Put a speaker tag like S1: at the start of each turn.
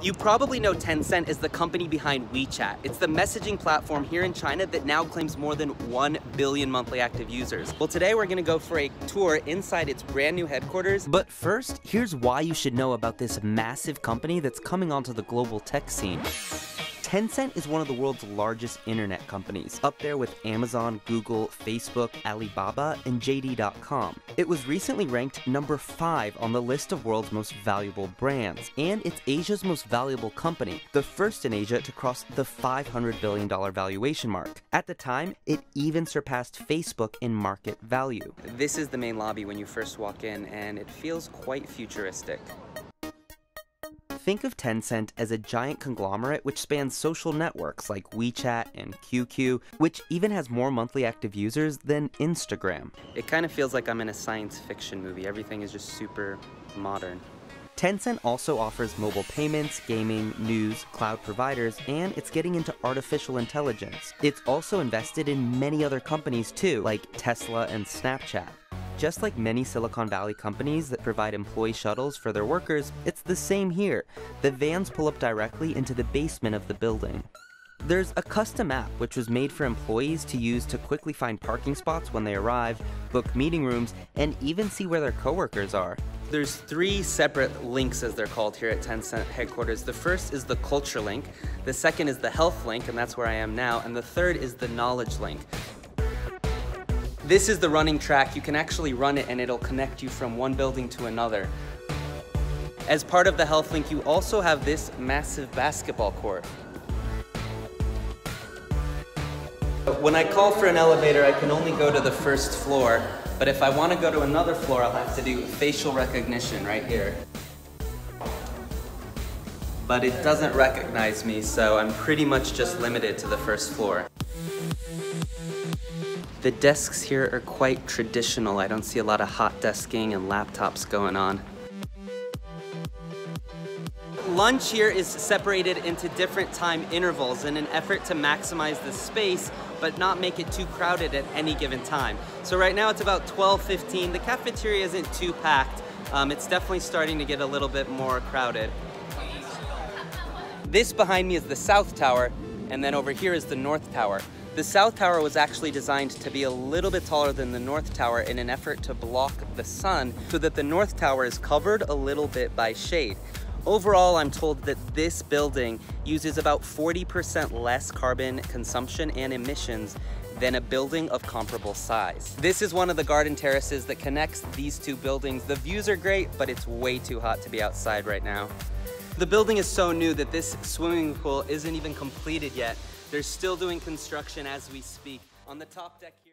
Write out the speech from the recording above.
S1: You probably know Tencent is the company behind WeChat. It's the messaging platform here in China that now claims more than 1 billion monthly active users. Well, today we're gonna go for a tour inside its brand new headquarters. But first, here's why you should know about this massive company that's coming onto the global tech scene. Tencent is one of the world's largest internet companies, up there with Amazon, Google, Facebook, Alibaba, and JD.com. It was recently ranked number 5 on the list of world's most valuable brands, and it's Asia's most valuable company, the first in Asia to cross the $500 billion valuation mark. At the time, it even surpassed Facebook in market value. This is the main lobby when you first walk in, and it feels quite futuristic. Think of Tencent as a giant conglomerate which spans social networks like WeChat and QQ, which even has more monthly active users than Instagram. It kind of feels like I'm in a science fiction movie. Everything is just super modern. Tencent also offers mobile payments, gaming, news, cloud providers, and it's getting into artificial intelligence. It's also invested in many other companies too, like Tesla and Snapchat. Just like many Silicon Valley companies that provide employee shuttles for their workers, it's the same here. The vans pull up directly into the basement of the building. There's a custom app which was made for employees to use to quickly find parking spots when they arrive, book meeting rooms, and even see where their coworkers are. There's 3 separate links, as they're called here at Tencent headquarters. The first is the culture link, the second is the health link, and that's where I am now, and the third is the knowledge link. This is the running track. You can actually run it and it'll connect you from one building to another. As part of the health link, you also have this massive basketball court. When I call for an elevator, I can only go to the first floor, but if I want to go to another floor, I'll have to do facial recognition right here. But it doesn't recognize me, so I'm pretty much just limited to the first floor. The desks here are quite traditional. I don't see a lot of hot desking and laptops going on. Lunch here is separated into different time intervals in an effort to maximize the space but not make it too crowded at any given time. So right now it's about 12:15. The cafeteria isn't too packed. It's definitely starting to get a little bit more crowded. This behind me is the South Tower, and then over here is the North Tower. The South Tower was actually designed to be a little bit taller than the North Tower in an effort to block the sun so that the North Tower is covered a little bit by shade. Overall, I'm told that this building uses about 40% less carbon consumption and emissions than a building of comparable size. This is one of the garden terraces that connects these 2 buildings. The views are great, but it's way too hot to be outside right now. The building is so new that this swimming pool isn't even completed yet. They're still doing construction as we speak. On the top deck here,